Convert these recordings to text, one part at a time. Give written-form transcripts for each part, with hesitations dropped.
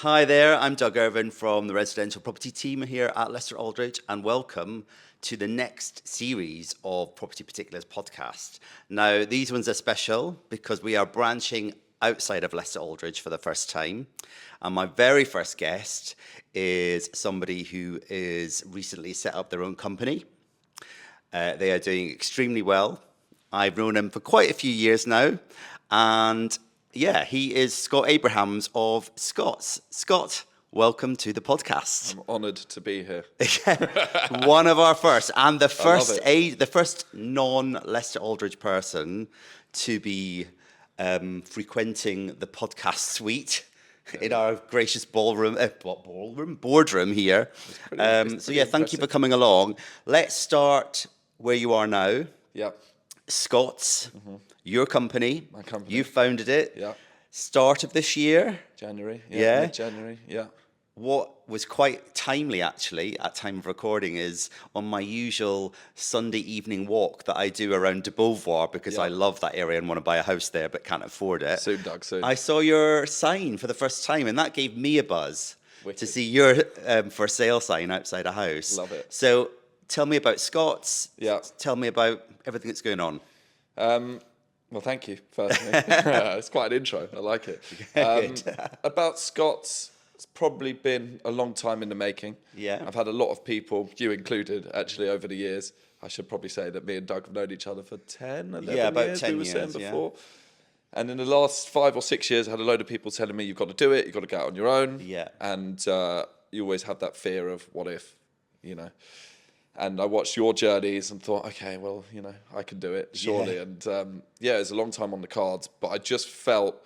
Hi there, I'm Doug Irvin from the residential property team here at Leicester Aldridge, and welcome to the next series of Property Particulars podcast. Now, these ones are special because we are branching outside of Leicester Aldridge for the first time. And my very first guest is somebody who is recently set up their own company. They are doing extremely well. I've known him for quite a few years now, and yeah, he is Scott Abrahams of Scots. Scott, welcome to the podcast. I'm honoured to be here. One of our first, and the first it. the first non-Leicester Aldridge person to be frequenting the podcast suite in our gracious boardroom here. So yeah, thank you for coming along. Let's start where you are now. Yep. Scots, your company. My company. You founded it. Yeah. Start of this year. January. Yeah. Mid-January. Yeah. What was quite timely, actually, at time of recording, is on my usual Sunday evening walk that I do around de Beauvoir, because I love that area and want to buy a house there but can't afford it. Soon, Doug, soon. I saw your sign for the first time, and that gave me a buzz Wicked. to see your for sale sign outside a house. Love it. So tell me about Scots. Yeah. Tell me about everything that's going on. Well, thank you, firstly. It's quite an intro. I like it. About Scots, it's probably been a long time in the making. Yeah. I've had a lot of people, you included, actually, over the years. I should probably say that me and Doug have known each other for 10, 11 Yeah, about years, 10 we were years, saying before. And in the last 5 or 6 years, I had a load of people telling me, you've got to do it, you've got to go out on your own. Yeah. And you always have that fear of what if, you know. And I watched your journeys and thought, okay, well, you know, I can do it, surely. Yeah. And yeah, it was a long time on the cards, but I just felt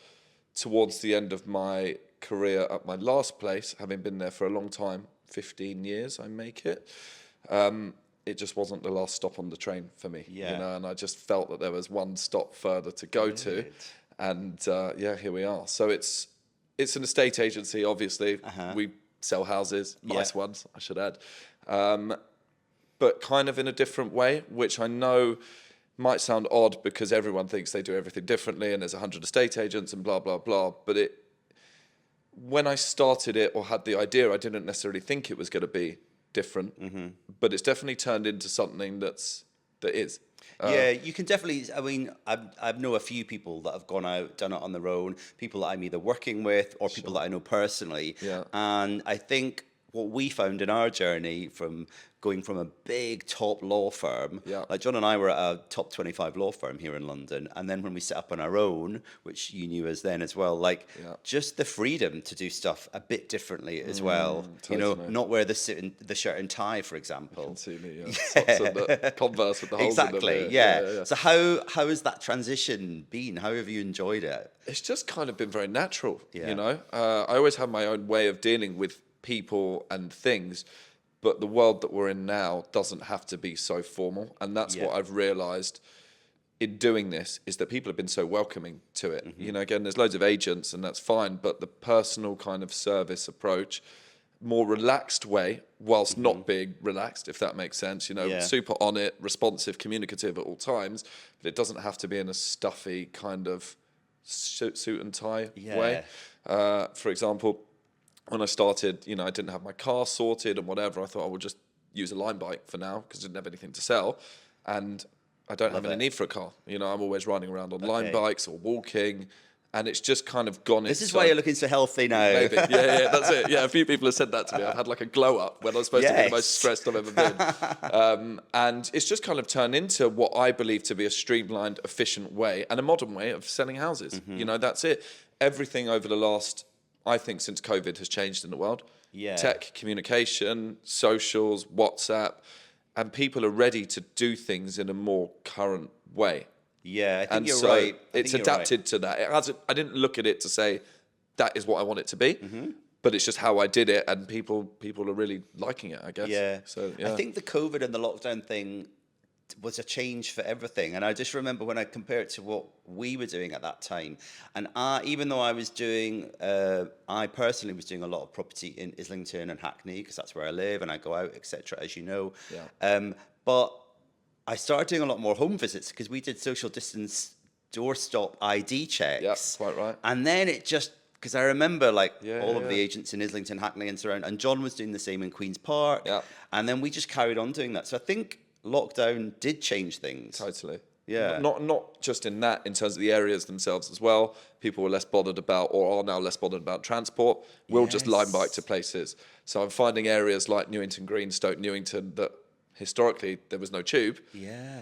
towards the end of my career at my last place, having been there for a long time, 15 years, I make it, it just wasn't the last stop on the train for me. Yeah. You know, and I just felt that there was one stop further to go to. And yeah, here we are. So it's an estate agency, obviously. We sell houses, nice ones, I should add. But kind of in a different way, which I know might sound odd because everyone thinks they do everything differently and there's 100 estate agents and blah, blah, blah. But when I started it or had the idea, I didn't necessarily think it was going to be different. But it's definitely turned into something that is. Yeah, you can definitely. I mean, I know a few people that have gone out, done it on their own. People that I'm either working with or people that I know personally. Yeah. And I think what we found in our journey from going from a big top law firm, like John and I were at a top 25 law firm here in London, and then when we set up on our own, which you knew us then as well, like just the freedom to do stuff a bit differently as well. Totally, you know, mate. not wear the shirt and tie, for example. You can see me, socks and the Converse with the holes in them. Exactly, yeah. So how has that transition been? How have you enjoyed it? It's just kind of been very natural, Yeah. you know. I always have my own way of dealing with people and things, but the world that we're in now doesn't have to be so formal. And that's what I've realised in doing this, is that people have been so welcoming to it. You know, again, there's loads of agents and that's fine, but the personal kind of service approach, more relaxed way, whilst not being relaxed, if that makes sense, you know, super on it, responsive, communicative at all times, but it doesn't have to be in a stuffy kind of suit and tie way. For example, when I started, you know, I didn't have my car sorted and whatever. I thought I would just use a line bike for now because I didn't have anything to sell. And I don't have any need for a car. You know, I'm always riding around on line bikes or walking. And it's just kind of gone. This is why you're looking so healthy now. Maybe. Yeah, that's it. Yeah, a few people have said that to me. I've had like a glow up when I was supposed to be the most stressed I've ever been. And it's just kind of turned into what I believe to be a streamlined, efficient way and a modern way of selling houses. You know, that's it. Everything over the last, I think, since COVID has changed in the world. Yeah. Tech, communication, socials, WhatsApp, and people are ready to do things in a more current way. Yeah, I think you're so right. It's adapted to that. It hasn't. I didn't look at it to say that is what I want it to be, but it's just how I did it, and people are really liking it, I guess. Yeah. So I think the COVID and the lockdown thing was a change for everything. And I just remember when I compare it to what we were doing at that time. And even though I was doing, I personally was doing a lot of property in Islington and Hackney, because that's where I live and I go out, etc., as you know. But I started doing a lot more home visits because we did social distance doorstop ID checks. Yeah, quite right. And then it just Because I remember like all of yeah. the agents in Islington, Hackney and surround, and John was doing the same in Queen's Park. Yeah. And then we just carried on doing that. So I think lockdown did change things. Totally. Yeah. Not just in that, in terms of the areas themselves as well. People were less bothered about, or are now less bothered about transport. We'll just line bike to places. So I'm finding areas like Newington Green, Stoke Newington, that historically there was no tube,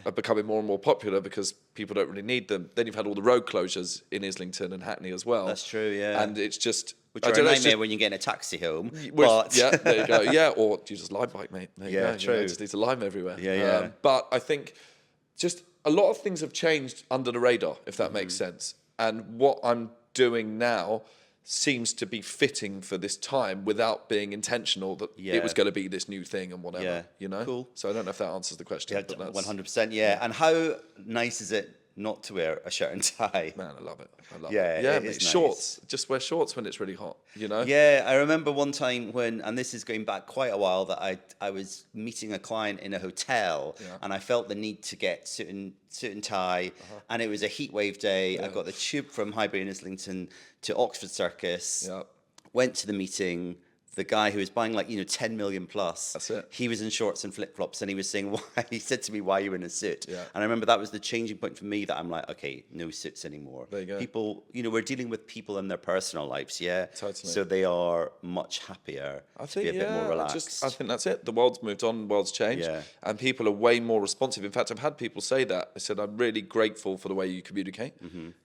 are becoming more and more popular because people don't really need them. Then you've had all the road closures in Islington and Hackney as well. That's true, yeah. And it's just... Which are a nightmare when you get in a taxi home. But Yeah, there you go. Yeah, or you just line bike, mate. There you go. true. You just need to lime everywhere. Yeah. But I think just a lot of things have changed under the radar, if that makes sense. And what I'm doing now seems to be fitting for this time without being intentional that it was going to be this new thing and whatever, you know? Cool. So I don't know if that answers the question. Yeah, but that's, 100%, yeah. And how nice is it not to wear a shirt and tie? Man, I love it. I love Yeah, it. Yeah, it mate, is nice. shorts. Just wear shorts when it's really hot, you know? Yeah, I remember one time when, and this is going back quite a while, that I was meeting a client in a hotel, and I felt the need to get suit and tie, and it was a heat wave day. I got the tube from Highbury and Islington to Oxford Circus, went to the meeting. The guy who was buying 10 million plus, That's it. he was in shorts and flip-flops, and he was saying, why? He said to me, why are you in a suit? Yeah. And I remember that was the changing point for me, that I'm like, okay, no suits anymore. There you go. People, we're dealing with people in their personal lives, Totally. So they are much happier to be a bit more relaxed. I think that's it. The world's moved on, the world's changed, and people are way more responsive. In fact, I've had people say that. I said, I'm really grateful for the way you communicate,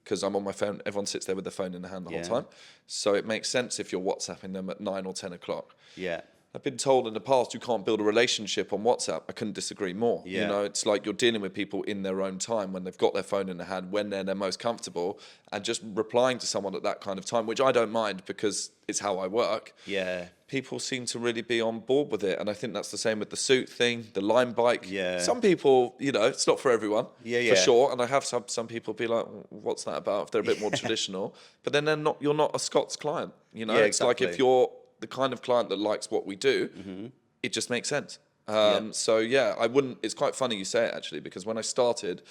because I'm on my phone. Everyone sits there with their phone in their hand the whole time. So it makes sense if you're WhatsApping them at 9 or 10 o'clock. Yeah. I've been told in the past you can't build a relationship on WhatsApp. I couldn't disagree more. Yeah. You know, it's like you're dealing with people in their own time, when they've got their phone in their hand, when they're their most comfortable, and just replying to someone at that kind of time, which I don't mind because it's how I work. Yeah. People seem to really be on board with it. And I think that's the same with the suit thing, the line bike. Yeah. Some people, it's not for everyone, for sure. And I have some people be like, what's that about, if they're a bit more traditional. But then you're not a Scots client. You know, it's like if you're the kind of client that likes what we do, it just makes sense. So I wouldn't, it's quite funny you say it actually, because when I started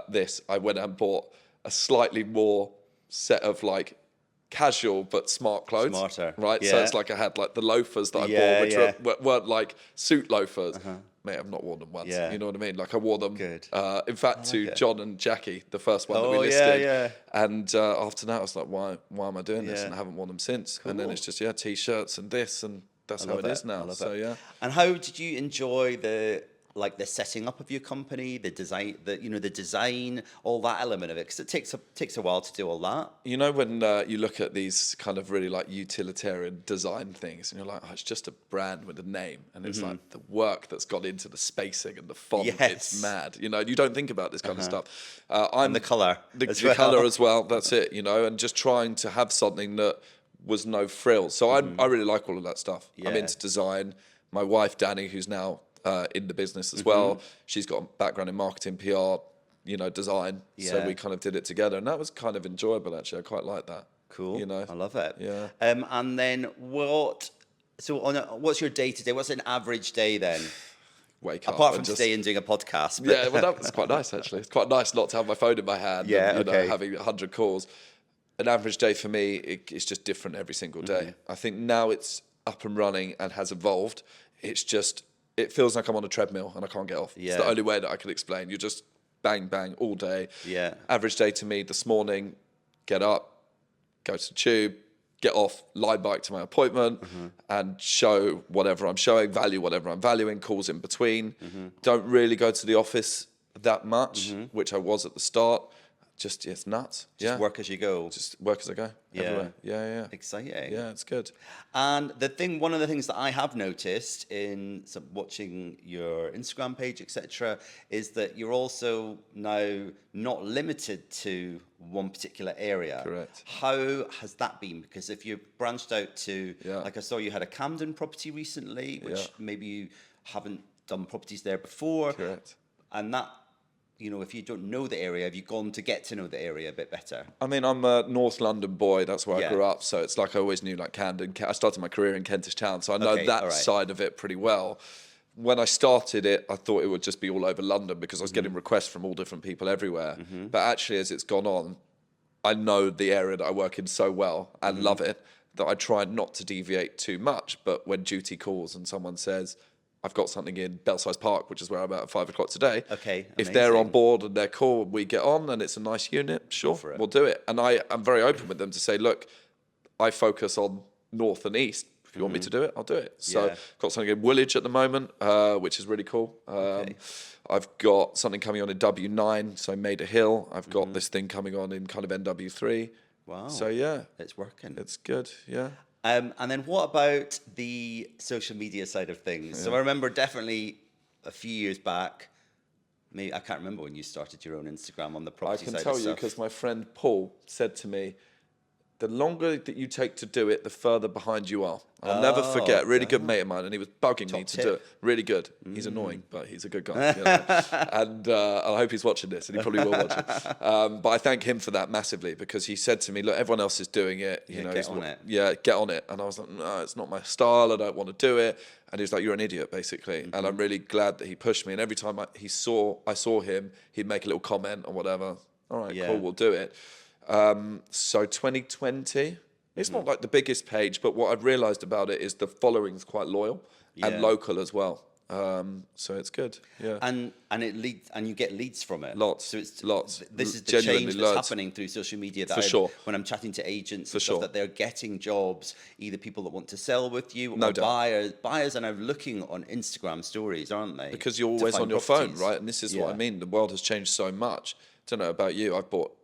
this, I went and bought a slightly more set of casual but smart clothes. Smarter. Right? Yeah. So it's like I had the loafers that I bought, which weren't like suit loafers. Mate, I've not worn them once. Yeah. You know what I mean? I wore them, Good. in fact, to John and Jackie, the first one that we Oh, listed. yeah. And after that, I was like, why am I doing this? And I haven't worn them since. And then it's just, T-shirts and this, and that's how it is now. So, And how did you enjoy the setting up of your company, the design, the design, all that element of it? Because it takes a while to do all that. You know, when you look at these kind of really utilitarian design things, and you're like, oh, it's just a brand with a name, and it's like the work that's gone into the spacing and the font. It's mad. You don't think about this kind of stuff. And the colour, the colour as well. That's it. And just trying to have something that was no frills. So I really like all of that stuff. I'm into design. My wife Danny, who's now in the business as well. She's got a background in marketing, PR, design. So we kind of did it together, and that was kind of enjoyable actually. I quite like that. Cool. I love it. Yeah. And then what's your day to day? What's an average day then? Wake up. Apart from today and doing a podcast. But Yeah, well, that's quite nice actually. It's quite nice not to have my phone in my hand. And, having 100 calls. An average day for me, it's just different every single day. I think now it's up and running and has evolved. It feels like I'm on a treadmill and I can't get off. It's the only way that I can explain. You're just bang, bang all day. Yeah. Average day to me this morning, get up, go to the tube, get off, line bike to my appointment and show whatever I'm showing, value whatever I'm valuing, calls in between. Don't really go to the office that much, which I was at the start. It's nuts. Just work as you go. Just work as I go. Everywhere. Yeah. Exciting. Yeah, it's good. And one of the things that I have noticed in watching your Instagram page, etc., is that you're also now not limited to one particular area. Correct. How has that been? Because if you branched out to, Yeah. I saw you had a Camden property recently, which maybe you haven't done properties there before. Correct. And that, if you don't know the area, have you gone to get to know the area a bit better? I mean, I'm a North London boy. That's where I Yeah. grew up. So it's like I always knew Camden. I started my career in Kentish Town, so I know that side of it pretty well. When I started it, I thought it would just be all over London because I was getting requests from all different people everywhere. But actually, as it's gone on, I know the area that I work in so well and love it that I try not to deviate too much. But when duty calls and someone says, I've got something in Belsize Park, which is where I'm at 5 o'clock today. Okay, if they're on amazing. board and they're cool, we get on and it's a nice unit, sure, for it. we'll do it. And I'm very open with them to say, look, I focus on north and east. If you want me to do it, I'll do it. So Yeah. got something in Woolwich at the moment, which is really cool. I've got something coming on in W9, so Maida Hill. I've got this thing coming on in kind of NW3. Wow. So yeah, It's working. it's good. Yeah. And then what about the social media side of things? So I remember definitely a few years back, maybe I can't remember when you started your own Instagram on the I property can side tell of you stuff. because my friend Paul said to me, the longer that you take to do it, the further behind you are. I'll never forget. Really good mate of mine, and he was bugging me to do it. Really good. He's annoying, but he's a good guy. You know? And I hope he's watching this, and he probably will watch it. But I thank him for that massively because he said to me, "Look, everyone else is doing it. You know, get on it. Yeah, get on it." And I was like, "No, it's not my style. I don't want to do it." And he was like, "You're an idiot, basically." And I'm really glad that he pushed me. And every time I saw him, he'd make a little comment or whatever. All right, Yeah. cool, we'll do it. So 2020. It's not like the biggest page, but what I've realised about it is the following's quite loyal and local as well. So it's good. Yeah. And it leads, and you get leads from it. Lots, So it's lots. This is the Genuinely change that's loads. happening through social media. That For sure. When I'm chatting to agents, For and stuff, sure. that they're getting jobs, either people that want to sell with you, No or doubt. buyers are now looking on Instagram stories, aren't they? Because you're to always find on your properties. phone, right? And this is what I Yeah. mean. The world has changed so much. Don't know about you. I've bought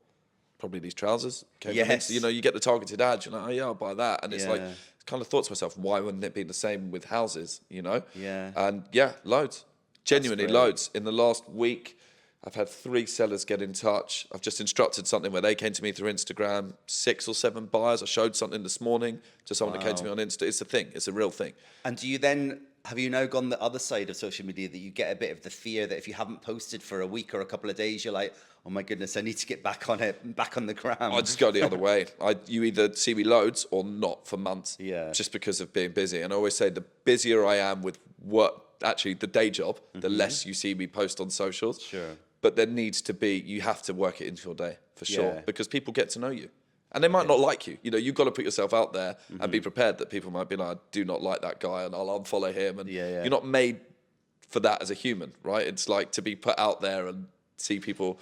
probably these trousers. Yes. You know, you get the targeted ads. You're like, oh yeah, I'll buy that. And it's like, Yeah. kind of thought to myself, why wouldn't it be the same with houses? You know? Yeah. And yeah, loads. Genuinely great. loads. In the last week, I've had 3 sellers get in touch. I've just instructed something where they came to me through Instagram. 6 or 7 buyers. I showed something this morning to someone that came to me on Insta. It's a thing. It's a real thing. And do you then, have you now gone the other side of social media that you get a bit of the fear that if you haven't posted for a week or a couple of days, you're like, oh my goodness, I need to get back on it, back on the gram. I just go the other way. You either see me loads or not for months. Yeah. Just because of being busy. And I always say the busier I am with work, actually the day job, the less you see me post on socials. Sure. But there needs to be, you have to work it into your day for sure. Yeah. Because people get to know you. And they might not like you. You know, you've got to put yourself out there and be prepared that people might be like, I do not like that guy and I'll unfollow him. And you're not made for that as a human, right? It's like to be put out there and see people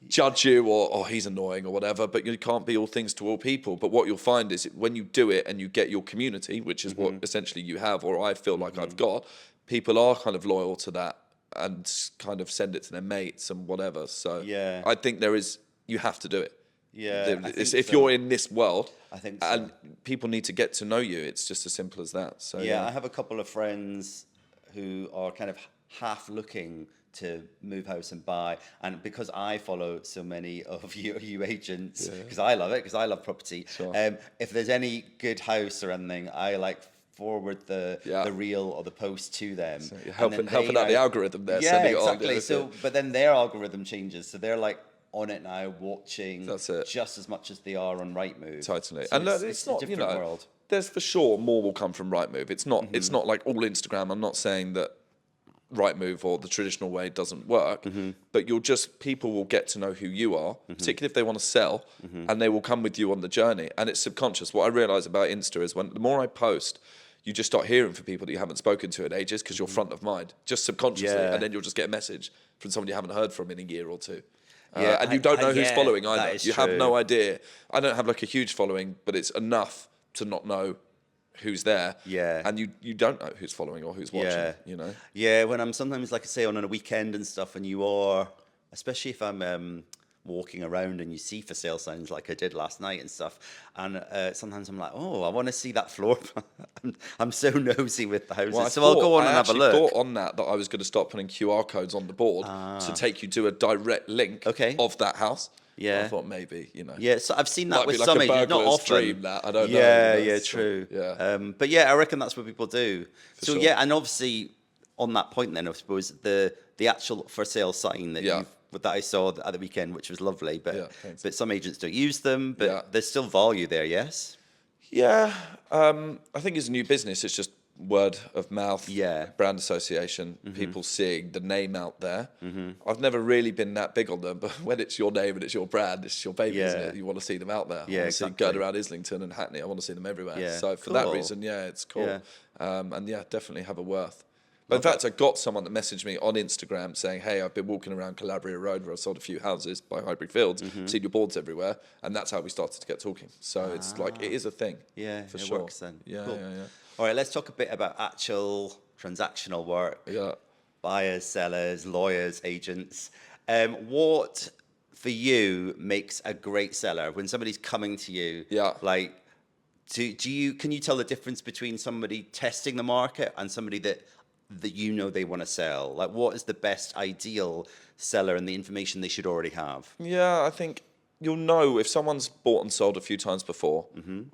judge you or oh, he's annoying or whatever, but you can't be all things to all people. But what you'll find is when you do it and you get your community, which is what essentially you have, or I feel like I've got, people are kind of loyal to that and kind of send it to their mates and whatever. So Yeah. I think you have to do it. Yeah, I think If so. you're in this world, I think so. and people need to get to know you, it's just as simple as that. So Yeah, I have a couple of friends who are kind of half looking to move house and buy, and because I follow so many of you agents, because I love it, because I love property. Sure. If there's any good house or anything, I like forward the Yeah. reel or the post to them. So you're And then helping they out the now- algorithm there. Yeah, sending it on, exactly. So, but then their algorithm changes, so they're like on it now, watching That's it. just as much as they are on Rightmove. Totally. So And look, it's not, a you different know, world. there's for sure more will come from Rightmove. It's not like all Instagram. I'm not saying that Rightmove or the traditional way doesn't work, but people will get to know who you are, particularly if they want to sell, and they will come with you on the journey. And it's subconscious. What I realize about Insta is the more I post, you just start hearing from people that you haven't spoken to in ages because you're front of mind, just subconsciously, Yeah. and then you'll just get a message from someone you haven't heard from in a year or two. Yeah, And you don't know who's yeah, following that either. is You have true. no idea. I don't have like a huge following, but it's enough to not know who's there. Yeah. And you don't know who's following or who's watching, Yeah. you know? Yeah, when I'm sometimes, like I say, on a weekend and stuff, and you are, especially if I'm walking around and you see for sale signs like I did last night and stuff, and sometimes I'm like, oh, I want to see that floor plan. I'm so nosy with the houses, so I'll go on and have a look. I thought on that I was going to start putting QR codes on the board to take you to a direct link of that house. Yeah. I thought maybe, you know. Yeah, so I've seen that Might with be like some a agents, not burglar's often. dream, that. I don't know, Yeah, you know, yeah, so, true. yeah. But yeah, I reckon that's what people do. So sure. yeah, and obviously on that point, then I suppose the actual for sale sign that that I saw at the weekend, which was lovely, but thanks. but some agents don't use them, but Yeah. there's still value there. Yes. Yeah, I think it's a new business. It's just word of mouth, Yeah. brand association, people seeing the name out there. I've never really been that big on them, but when it's your name and it's your brand, it's your baby, isn't Yeah. it? You want to see them out there. Yeah, I want to see exactly. going around Islington and Hackney. I want to see them everywhere. Yeah. So for that Cool. reason, yeah, it's cool. Yeah. And yeah, definitely have a worth. But in Love fact, I got someone that messaged me on Instagram saying, hey, I've been walking around Calabria Road where I've sold a few houses by Highbury Fields, seen your boards everywhere. And that's how we started to get talking. So it's like, it is a thing. Yeah, for it sure. works then. Yeah, Cool. yeah. All right, let's talk a bit about actual transactional work. Yeah. Buyers, sellers, lawyers, agents. What for you makes a great seller when somebody's coming to you? Yeah. Like, can you tell the difference between somebody testing the market and somebody that you know they want to sell? Like, what is the best ideal seller and the information they should already have? Yeah, I think you'll know if someone's bought and sold a few times before,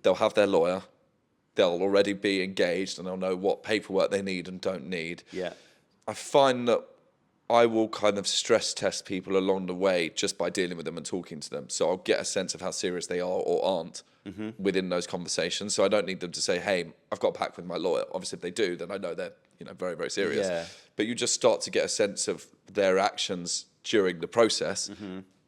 they'll have their lawyer, they'll already be engaged, and they'll know what paperwork they need and don't need. Yeah. I find that I will kind of stress test people along the way just by dealing with them and talking to them. So I'll get a sense of how serious they are or aren't within those conversations. So I don't need them to say, hey, I've got a pact with my lawyer. Obviously, if they do, then I know they're very, very serious. Yeah. But you just start to get a sense of their actions during the process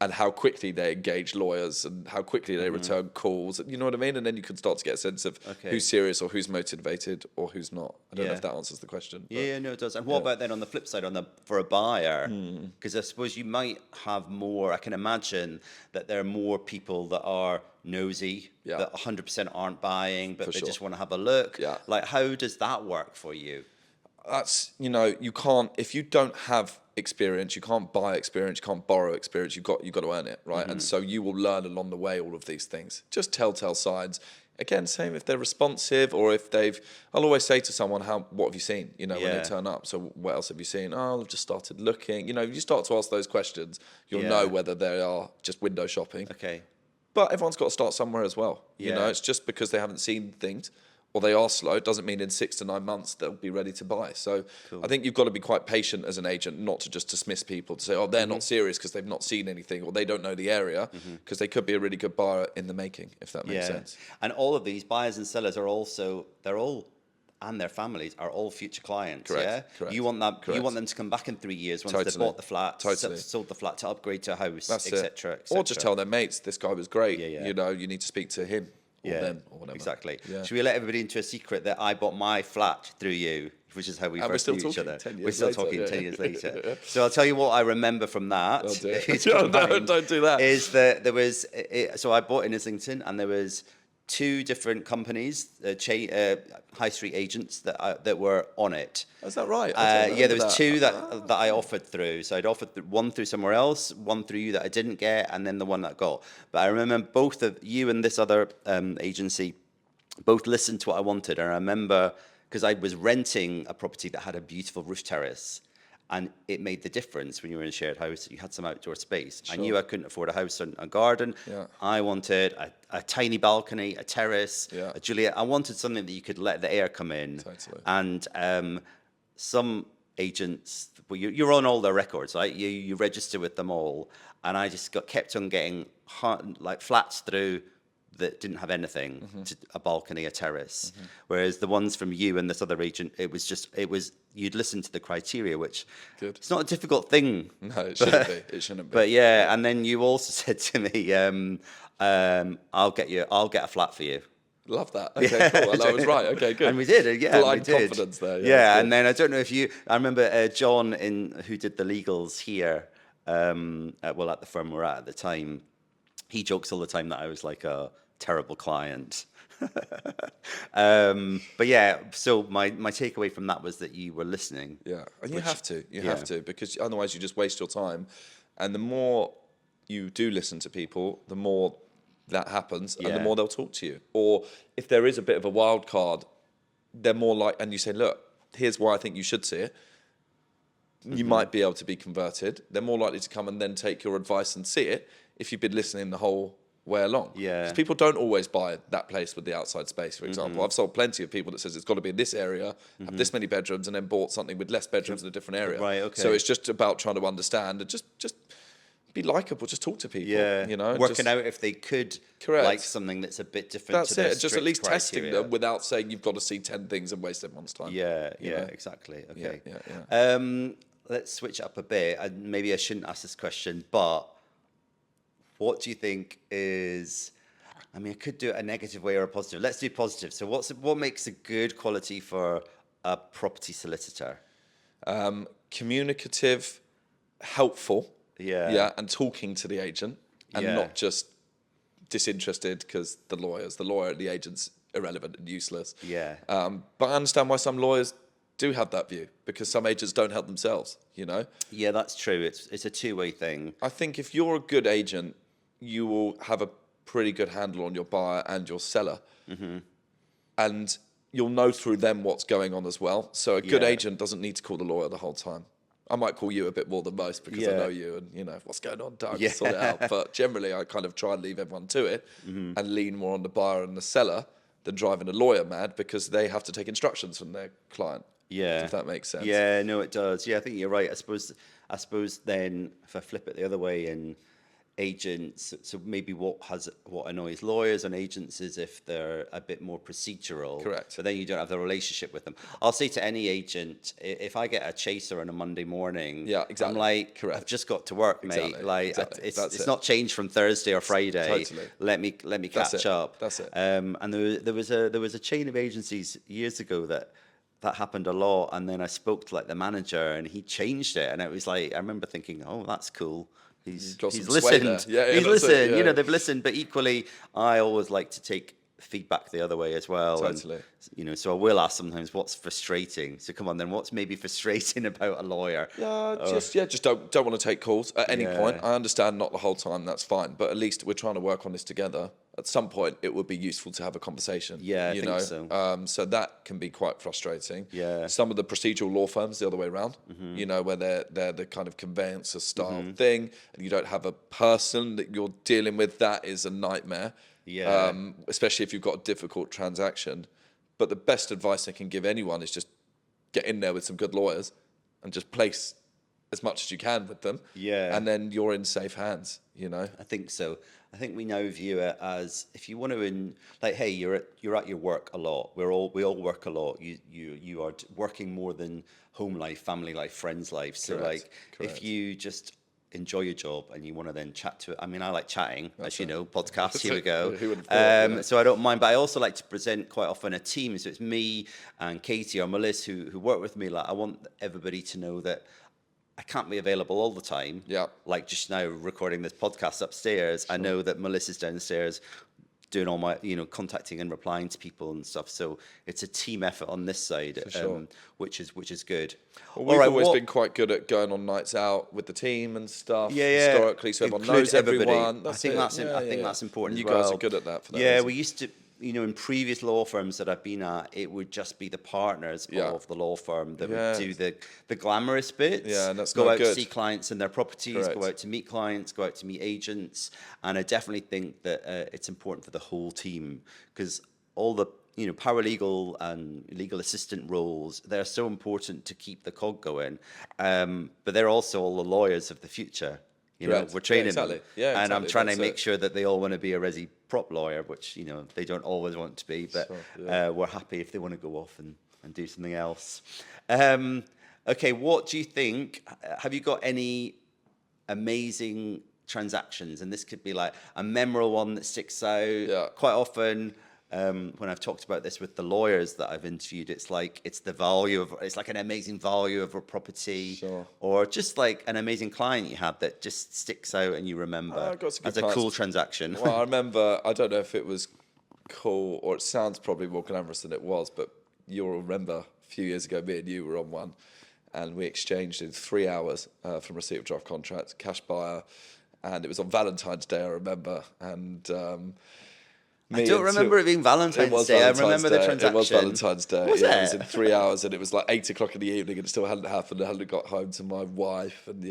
and how quickly they engage lawyers and how quickly they return calls. You know what I mean? And then you can start to get a sense of who's serious or who's motivated or who's not. I don't know if that answers the question. But Yeah, no, it does. And what about then on the flip side, for a buyer? Because I suppose you might have more. I can imagine that there are more people that are nosy, that 100% aren't buying, but they just want to have a look. Yeah. Like, how does that work for you? That's, you can't, if you don't have experience, you can't buy experience, you can't borrow experience, you've got to earn it, right? And so you will learn along the way all of these things. Just telltale signs. Again, same if they're responsive or if I'll always say to someone, what have you seen, when they turn up? So what else have you seen? Oh, I've just started looking. You start to ask those questions, you'll know whether they are just window shopping. Okay. But everyone's got to start somewhere as well. Yeah. It's just because they haven't seen things or they are slow, doesn't mean in 6 to 9 months they'll be ready to buy. So I think you've got to be quite patient as an agent, not to just dismiss people to say, oh, they're not serious because they've not seen anything or they don't know the area, because they could be a really good buyer in the making, if that makes sense. And all of these buyers and sellers are also, and their families are all future clients. Correct, Yeah, correct. You want them Correct. to come back in 3 years once Totally. they've bought the flat, Totally. sold the flat to upgrade to a house, That's etc. it. Or just tell their mates, this guy was great. Yeah. You need to speak to him or them or whatever. Exactly. Yeah. Should we let everybody into a secret that I bought my flat through you, which is how we And we're first still knew each talking other. 10 years We're still later, talking yeah. 10 years later. So I'll tell you what I remember from that. Oh, dear. if you don't No, mind, don't do that. Is that there was, so I bought in Islington and there was 2 different companies, high street agents that were on it. Is that right? Yeah, there was 2 that I offered through. So I'd offered one through somewhere else, one through you that I didn't get, and then the one that I got. But I remember both of you and this other agency both listened to what I wanted. And I remember, because I was renting a property that had a beautiful roof terrace, and it made the difference when you were in a shared house. You had some outdoor space. Sure. I knew I couldn't afford a house and a garden. Yeah. I wanted a tiny balcony, a terrace, Yeah. a Juliet. I wanted something that you could let the air come in. Totally. And some agents, well, you're on all their records, right? You register with them all, and I just kept on getting flats through that didn't have anything, to a balcony, a terrace. Whereas the ones from you and this other agent, it was you'd listen to the criteria, which Good. it's not a difficult thing. No, it shouldn't be. It shouldn't be. But yeah, and then you also said to me, I'll get a flat for you. Love that. Okay, cool. Well, I was right. Okay, good. And we did, yeah. Blind we did. confidence there. Yeah, and then I don't know if I remember John who did the legals here, at the firm we're at the time, he jokes all the time that I was like a terrible client. But yeah, so my takeaway from that was that you were listening. Yeah, and you have to, because otherwise you just waste your time. And the more you do listen to people, the more that happens, and the more they'll talk to you. Or if there is a bit of a wild card, they're more like, and you say, look, here's why I think you should see it. You might be able to be converted. They're more likely to come and then take your advice and see it if you've been listening the whole way along. Yeah. Because people don't always buy that place with the outside space, for example. I've sold plenty of people that says it's got to be in this area, have this many bedrooms, and then bought something with less bedrooms in a different area. Right, okay. So it's just about trying to understand and just be likable, just talk to people. Yeah, You know, working just, out if they could correct. like something that's a bit different That's to their it. Just at strict least testing criteria. them without saying you've got to see 10 things and waste everyone's time. Yeah, you yeah, know? exactly. Okay. Yeah. Let's switch up a bit. Maybe I shouldn't ask this question, but what do you think is? I mean, I could do it a negative way or a positive. Let's do positive. So, what makes a good quality for a property solicitor? Communicative, helpful. Yeah. Yeah, and talking to the agent and Yeah. not just disinterested because the lawyer, the agent's irrelevant and useless. Yeah. But I understand why some lawyers do have that view because some agents don't help themselves, you know? Yeah, that's true. It's a two-way thing. I think if you're a good agent, you will have a pretty good handle on your buyer and your seller. Mm-hmm. And you'll know through them what's going on as well. So a good agent doesn't need to call the lawyer the whole time. I might call you a bit more than most because I know you and, you know, what's going on, Doug, sort it out. But generally, I kind of try and leave everyone to it and lean more on the buyer and the seller than driving a lawyer mad because they have to take instructions from their client. Yeah. If that makes sense. Yeah, no, it does. Yeah, I think you're right. I suppose then if I flip it the other way and agents, so maybe what annoys lawyers and agents is if they're a bit more procedural. Correct. But then you don't have the relationship with them. I'll say to any agent, if I get a chaser on a Monday morning, Yeah, exactly. I'm like, Correct. I've just got to work, mate. Exactly, Like exactly. it's not changed from Thursday or Friday. Totally. Let me catch up. That's it. And there was a chain of agencies years ago that happened a lot, and then I spoke to like the manager and he changed it, and it was like I remember thinking, oh, that's cool. He's got some sway listened. there. Yeah, he's that's it, listened. yeah. You know, they've listened, but equally, I always like to take feedback the other way as well. Totally. And, you know, so I will ask sometimes what's frustrating. So come on, then what's maybe frustrating about a lawyer? Just don't want to take calls at any Yeah. point. I understand not the whole time, that's fine. But at least we're trying to work on this together. At some point, it would be useful to have a conversation. Yeah, I you think know? so. So that can be quite frustrating. Yeah. Some of the procedural law firms the other way around. You know, where they're the kind of conveyancer style thing, and you don't have a person that you're dealing with. That is a nightmare. Yeah. Especially if you've got a difficult transaction. But the best advice I can give anyone is just get in there with some good lawyers and just place as much as you can with them. Yeah. And then you're in safe hands, you know? I think so. I think we now view it as if you want to, like, hey, you're at your work a lot. We all work a lot. You are working more than home life, family life, friends life. So Correct. if you just enjoy your job and you want to then chat to it. I mean, I like chatting, as you know, podcasts. Here we go. Who would have thought, yeah. So I don't mind, but I also like to present quite often a team. So it's me and Katie or Melissa who work with me. Like, I want everybody to know that I can't be available all the time. Yeah. Like just now recording this podcast upstairs. Sure. I know that Melissa's downstairs doing all my, contacting and replying to people and stuff. So it's a team effort on this side, sure. which is good. Well, we've always been quite good at going on nights out with the team and stuff. Yeah. Historically, so everyone Include knows everyone. I think that's important. And as you guys well. are good at that. For that yeah, reason. we used to. In previous law firms that I've been at, it would just be the partners of the law firm that would do the glamorous bits. Yeah, and that's go not out good. to see clients in their properties, Correct. go out to meet clients, go out to meet agents, and I definitely think that it's important for the whole team because all the paralegal and legal assistant roles, they're so important to keep the cog going, but they're also all the lawyers of the future. We're training them. And I'm trying to make sure that they all want to be a resi prop lawyer, which, they don't always want to be, but we're happy if they want to go off and do something else. Okay, what do you think? Have you got any amazing transactions? And this could be like a memorable one that sticks out. Yeah. Quite often, when I've talked about this with the lawyers that I've interviewed, it's like an amazing value of a property, or just like an amazing client you had that just sticks out and you remember as a cool transaction. Well, I remember, I don't know if it was cool or it sounds probably more glamorous than it was, but you'll remember a few years ago, me and you were on one and we exchanged in 3 hours from receipt of draft contract, cash buyer, and it was on Valentine's Day, I remember, and I don't remember it being Valentine's Day. I remember the transaction. It was Valentine's Day. Was yeah, it? It was in 3 hours, and it was like 8 o'clock in the evening, and it still hadn't happened. I hadn't got home to my wife, and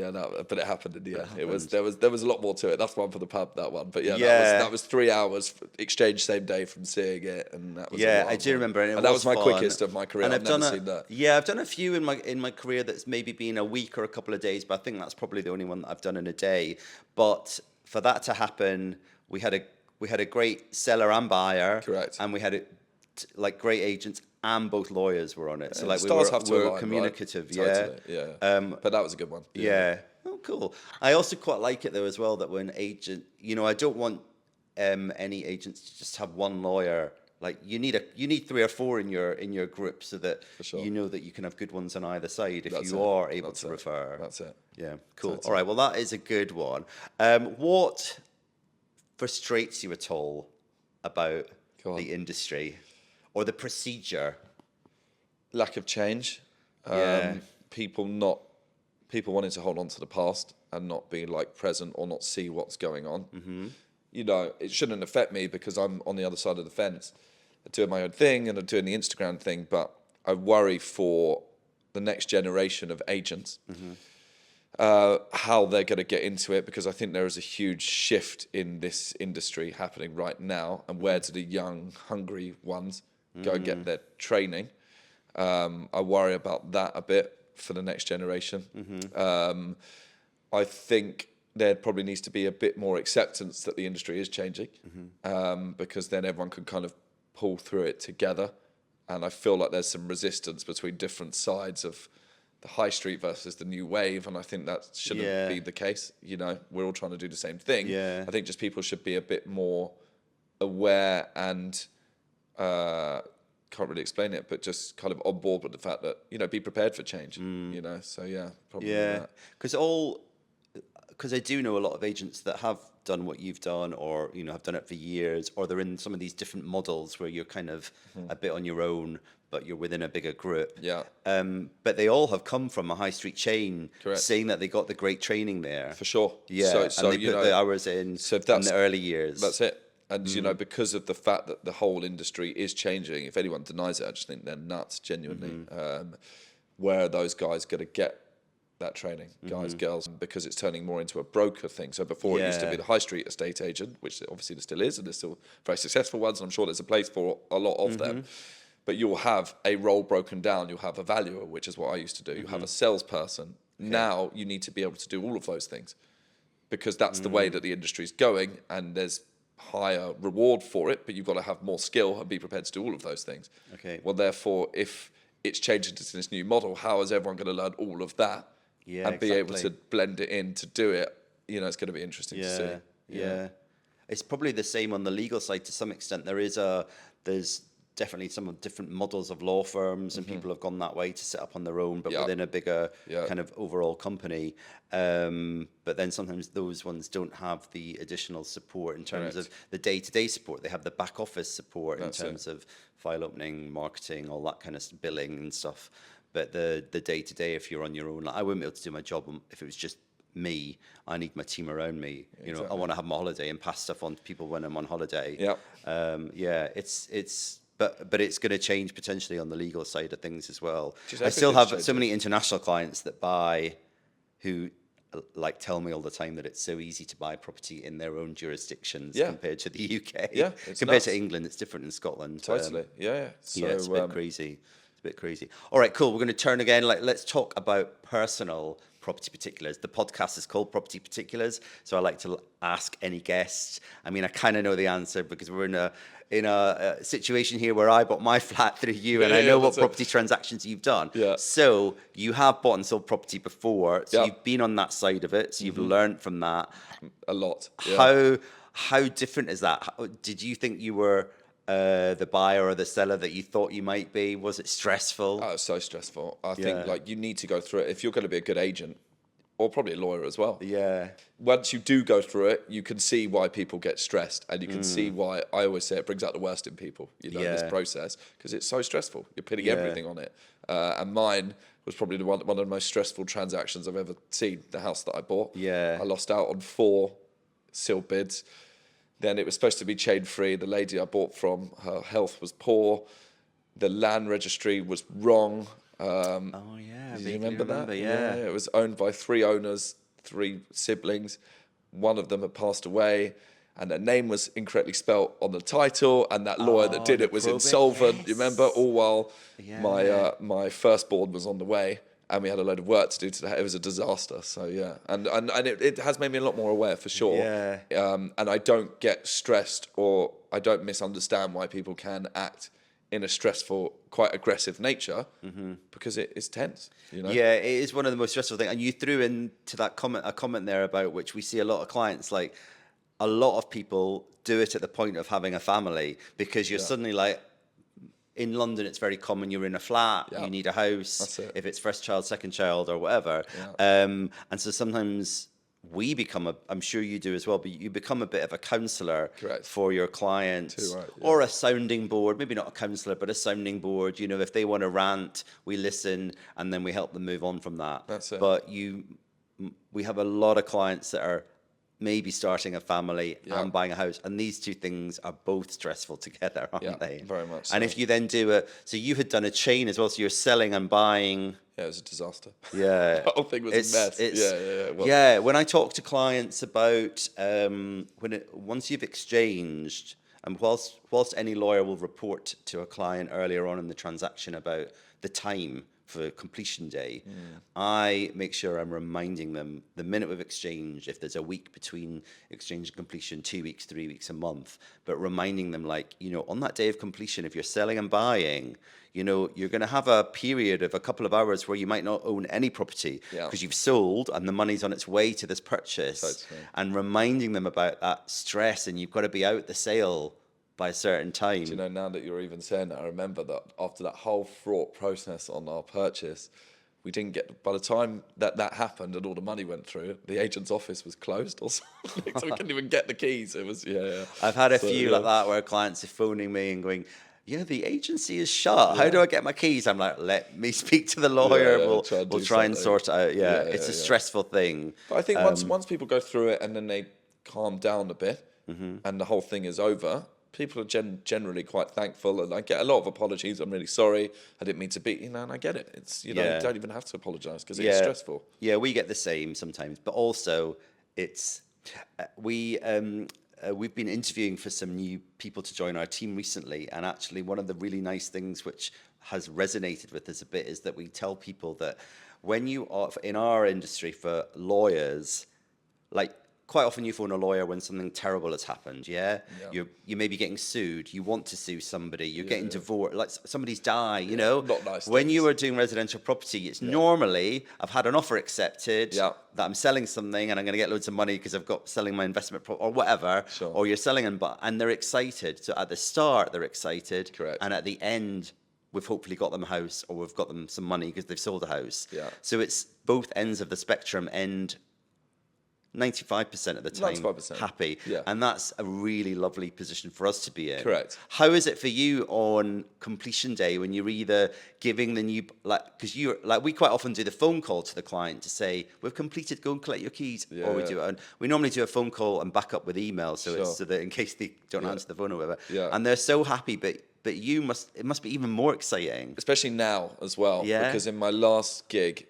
but it happened in the end. There was a lot more to it. That's one for the pub. That one, but that was 3 hours exchange same day from seeing it, and that was I do remember, and that was my quickest of my career. And I've never seen that. Yeah, I've done a few in my career that's maybe been a week or a couple of days, but I think that's probably the only one that I've done in a day. But for that to happen, we had a great seller and buyer. Correct. And we had great agents and both lawyers were on it. So we were communicative. Right? Totally, yeah. But that was a good one. Yeah. Oh, cool. I also quite like it though as well that when agent, I don't want any agents to just have one lawyer. Like you need 3 or 4 in your group so that you know that you can have good ones on either side if you are able to refer. That's it. Yeah. Cool. All right. Well, that is a good one. What frustrates you at all about the industry or the procedure? Lack of change. People wanting to hold on to the past and not be present or not see what's going on. Mm-hmm. It shouldn't affect me because I'm on the other side of the fence, doing my own thing and I'm doing the Instagram thing. But I worry for the next generation of agents. Mm-hmm. How they're going to get into it, because I think there is a huge shift in this industry happening right now, and where do the young, hungry ones go and get their training? I worry about that a bit for the next generation. Mm-hmm. I think there probably needs to be a bit more acceptance that the industry is changing, because then everyone can kind of pull through it together. And I feel like there's some resistance between different sides of the high street versus the new wave, and I think that shouldn't be the case. We're all trying to do the same thing. I think just people should be a bit more aware and can't really explain it, but just kind of on board with the fact that be prepared for change. So probably that. Because I do know a lot of agents that have done what you've done, or have done it for years, or they're in some of these different models where you're kind of a bit on your own, but you're within a bigger group. Yeah. But they all have come from a high street chain. Correct. Saying that they got the great training there. For sure. Yeah. So and they put the hours in the early years. That's it. And because of the fact that the whole industry is changing, if anyone denies it, I just think they're nuts, genuinely. Where are those guys going to get that training, guys, girls? Because it's turning more into a broker thing. So before it used to be the high street estate agent, which obviously there still is, and there's still very successful ones, and I'm sure there's a place for a lot of them. But you'll have a role broken down. You'll have a valuer, which is what I used to do. You have a salesperson. Okay. Now you need to be able to do all of those things, because that's the way that the industry's going, and there's higher reward for it, but you've got to have more skill and be prepared to do all of those things. Okay. Well, therefore, if it's changing to this new model, how is everyone going to learn all of that and be able to blend it in to do it? It's going to be interesting to see. Yeah. It's probably the same on the legal side to some extent. There's definitely some different models of law firms, and people have gone that way to set up on their own, but within a bigger kind of overall company. But then sometimes those ones don't have the additional support in terms of the day-to-day support. They have the back office support in terms of file opening, marketing, all that kind of billing and stuff. But the day-to-day, if you're on your own, I wouldn't be able to do my job if it was just me. I need my team around me. Exactly. I want to have my holiday and pass stuff on to people when I'm on holiday. But it's going to change potentially on the legal side of things as well. I still have so many international clients that buy, who tell me all the time that it's so easy to buy property in their own jurisdictions compared to the UK. Yeah, compared to England, it's different in Scotland. Totally. So, it's a bit crazy. It's a bit crazy. All right, cool. We're going to turn again. Let's talk about personal property particulars. The podcast is called Property Particulars, so I like to ask any guests. I mean, I kind of know the answer because we're in a situation here where I bought my flat through you, and I know what property transactions you've done. Yeah. So you have bought and sold property before, so you've been on that side of it, so you've learned from that a lot. Yeah. How different is that? Did you think you were the buyer or the seller that you thought you might be? Was it stressful? Oh, so stressful. I think you need to go through it if you're going to be a good agent, or probably a lawyer as well. Yeah. Once you do go through it, you can see why people get stressed, and you can see why, I always say, it brings out the worst in people, this process, because it's so stressful. You're putting everything on it. And mine was probably one of the most stressful transactions I've ever seen, the house that I bought. Yeah. I lost out on 4 sealed bids. Then it was supposed to be chain free. The lady I bought from, her health was poor. The land registry was wrong. Oh yeah, Do you vaguely remember that? Yeah. It was owned by 3 owners, 3 siblings. One of them had passed away, and their name was incorrectly spelt on the title, and that lawyer that Oh, did the it was probate. insolvent. You remember? Yes. All while Yeah. my firstborn was on the way, and we had a load of work to do to that. It was a disaster. So yeah, and it has made me a lot more aware for sure. Yeah. And I don't get stressed, or I don't misunderstand why people can act in a stressful, quite aggressive nature, because it is tense. Yeah, it is one of the most stressful things. And you threw into that comment a comment there about which we see a lot of clients, like a lot of people do it at the point of having a family, because you're suddenly like, in London, it's very common. You're in a flat, Yeah. you need a house, That's it. if it's first child, second child, or whatever. Yeah. And so sometimes we become I'm sure you do as well, but you become a bit of a counsellor Correct. for your clients, Too right, yeah. or a sounding board, maybe not a counsellor, but a sounding board. You know, if they want to rant, we listen, and then we help them move on from that. That's it. But we have a lot of clients that are maybe starting a family and buying a house, and these two things are both stressful together, aren't they? Very much And so. if you then so you had done a chain as well, so you're selling and buying. Yeah, it was a disaster. Yeah, The whole thing was a mess. It was. Yeah, when I talk to clients about once you've exchanged, and whilst any lawyer will report to a client earlier on in the transaction about the time for completion day, I make sure I'm reminding them the minute we've exchanged, if there's a week between exchange and completion, 2 weeks, 3 weeks, a month, but reminding them, like, on that day of completion, if you're selling and buying, you're going to have a period of a couple of hours where you might not own any property because you've sold and the money's on its way to this purchase, and reminding them about that stress, and you've got to be out the sale by a certain time. Do you know, now that you're even saying that, I remember that after that whole fraught process on our purchase, we didn't get, by the time that happened and all the money went through, the agent's office was closed or something, so we couldn't even get the keys. It was, I've had a few like that where clients are phoning me and going, yeah, the agency is shut. How do I get my keys? I'm like, let me speak to the lawyer. We'll try and sort it out. It's a stressful thing. But I think once people go through it and then they calm down a bit and the whole thing is over, people are generally quite thankful, and I get a lot of apologies. I'm really sorry. I didn't mean to be, and I get it. It's, you don't even have to apologise because it's stressful. Yeah, we get the same sometimes, but also it's we've been interviewing for some new people to join our team recently, and actually one of the really nice things which has resonated with us a bit is that we tell people that when you are in our industry for lawyers, like, quite often you phone a lawyer when something terrible has happened, You may be getting sued, you want to sue somebody, you're getting divorced, like somebody's died, Not nice when things. you are doing residential property, it's normally, I've had an offer accepted, that I'm selling something and I'm going to get loads of money because I've got selling my investment or whatever, or you're selling and they're excited. So at the start, they're excited. Correct. And at the end, we've hopefully got them a house, or we've got them some money because they've sold a house. So it's both ends of the spectrum, 95% of the time 95%. happy, and that's a really lovely position for us to be in. Correct. How is it for you on completion day when you're either giving the new, because you're like, we quite often do the phone call to the client to say we've completed, go and collect your keys, or we do it, and we normally do a phone call and back up with email, so that in case they don't answer the phone or whatever, and they're so happy, but it must be even more exciting, especially now as well, because in my last gig,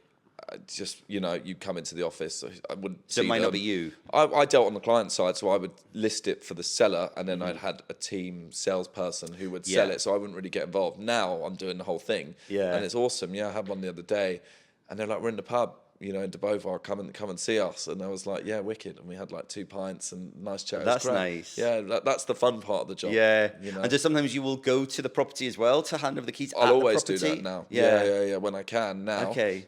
just, you come into the office, so I wouldn't so see it might them. not be you. I dealt on the client side, so I would list it for the seller, and then I'd had a team salesperson who would sell it, so I wouldn't really get involved. Now I'm doing the whole thing, and it's awesome. I had one the other day, and they're like, we're in the pub, in Dubovar, come and see us, and I was like, yeah, wicked, and we had like 2 pints and nice chat. That's great. nice. That's the fun part of the job. And just sometimes you will go to the property as well to hand over the keys. I'll always do that now. Yeah, when I can now. Okay.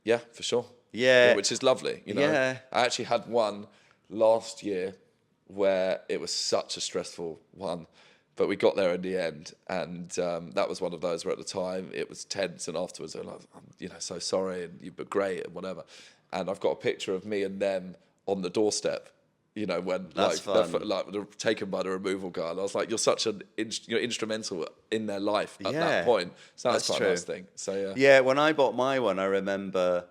Yeah, for sure. Yeah, which is lovely. I actually had one last year where it was such a stressful one, but we got there in the end, and that was one of those where at the time it was tense, and afterwards they were like, I'm, so sorry, and you were great and whatever. And I've got a picture of me and them on the doorstep. When That's they're taken by the removal guy, and I was like, "You're such an you're instrumental in their life at that point." So that's quite a nice thing. So when I bought my one, I remember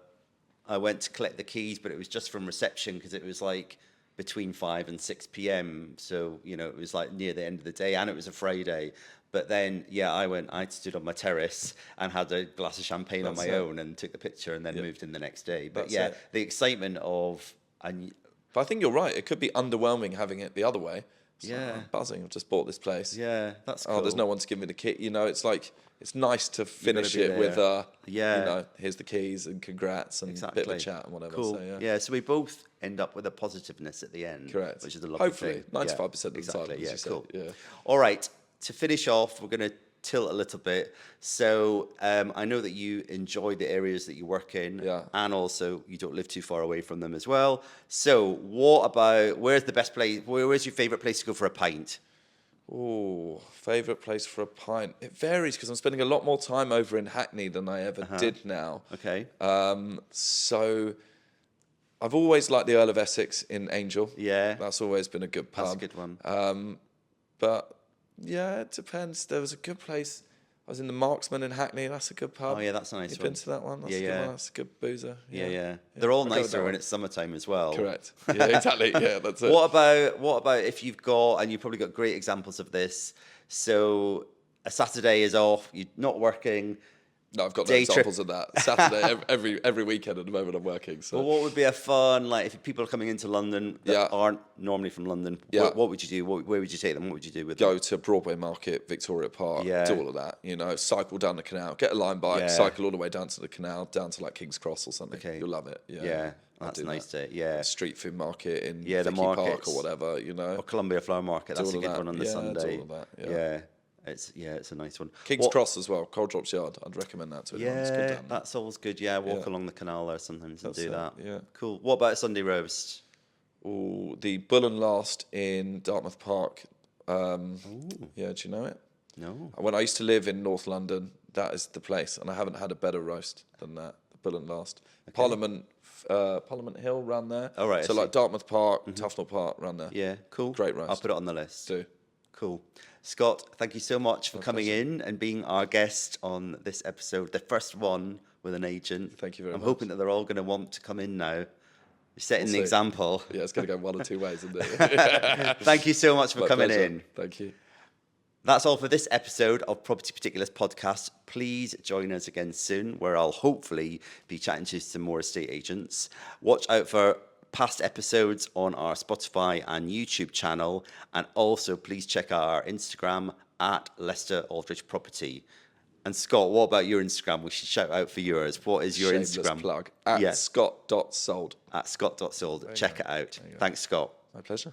I went to collect the keys, but it was just from reception because it was like between 5 and 6 p.m. So, you know, it was like near the end of the day and it was a Friday. But then, yeah, I stood on my terrace and had a glass of champagne on my own and took the picture and then moved in the next day. But the excitement of, and But I think you're right. It could be underwhelming having it the other way. It's like, yeah, I'm buzzing. I've just bought this place. yeah, that's cool. Oh, there's no one to give me the key. You know, it's like, it's nice to finish be it with, there. you know, here's the keys and congrats and a bit of a chat and whatever. Cool. So, yeah, so we both end up with a positiveness at the end. Correct. Which is a lovely Hopefully, thing. 95% of the exactly. time, as you say. Cool. Yeah. All right, to finish off, we're going to tilt a little bit. So I know that you enjoy the areas that you work in, and also you don't live too far away from them as well. So what about, where's the best place, where's your favourite place to go for a pint? Oh, favourite place for a pint? It varies because I'm spending a lot more time over in Hackney than I ever did now. Okay. So I've always liked the Earl of Essex in Angel. Yeah. That's always been a good pub. That's a good one. But yeah, it depends. There was a good place. I was in the Marksman in Hackney. That's a good pub. Oh yeah, that's a nice You've one. been to that one? That's Yeah, a good yeah. one. That's a good boozer. Yeah. They're all I'll go with nicer that when one. it's summertime as well. Correct. Yeah, exactly. Yeah, that's it. What about if you've got, and you've probably got great examples of this, so a Saturday is off, you're not working. No, I've got no Day trip. examples of that. Saturday, every weekend at the moment I'm working. So Well, what would be a fun, like if people are coming into London that aren't normally from London, what would you do? Where would you take them? What would you do with them? go to Broadway Market, Victoria Park, Yeah. do all of that. You know, cycle down the canal, get a line bike, cycle all the way down to the canal, down to like King's Cross or something. Okay. You'll love it. Yeah, Yeah, I'll that's do nice that. to, yeah. Street food market in Yeah, the Vicky Park markets. or whatever. You know, Or Columbia Flower Market, that's a all of good that. one on the Yeah, do Sunday. all of that, yeah. Yeah. It's a nice one. King's Cross as well, Cold Drops Yard. I'd recommend that to anyone. It's good Yeah, down there. that's always good. Yeah, walk along the canal there sometimes and That's do it, that. yeah. Cool. What about a Sunday roast? Ooh, the Bull and Last in Dartmouth Park. Yeah, do you know it? No. When I used to live in North London, that is the place, and I haven't had a better roast than that. The Bull and Last. Parliament Hill round there. Oh, right, I So see. like Dartmouth Park, Tufnell Park round there. Yeah, cool. Great roast. I'll put it on the list. Do. Cool. Scott, thank you so much for coming pleasure. in and being our guest on this episode, the first one with an agent. Thank you very I'm much. hoping that they're all going to want to come in now. You're setting the see. example. Yeah, it's going to go one or two ways, isn't it? Thank you so much for My coming pleasure. in. Thank you. That's all for this episode of Property Particulars Podcast. Please join us again soon, where I'll hopefully be chatting to some more estate agents. Watch out for past episodes on our Spotify and YouTube channel. And also, please check out our Instagram at Leicester Aldridge Property. And Scott, what about your Instagram? We should shout out for yours. What is your Shameless Instagram? plug. At Scott.sold. At scott.sold. Check it out. Thanks, Scott. My pleasure.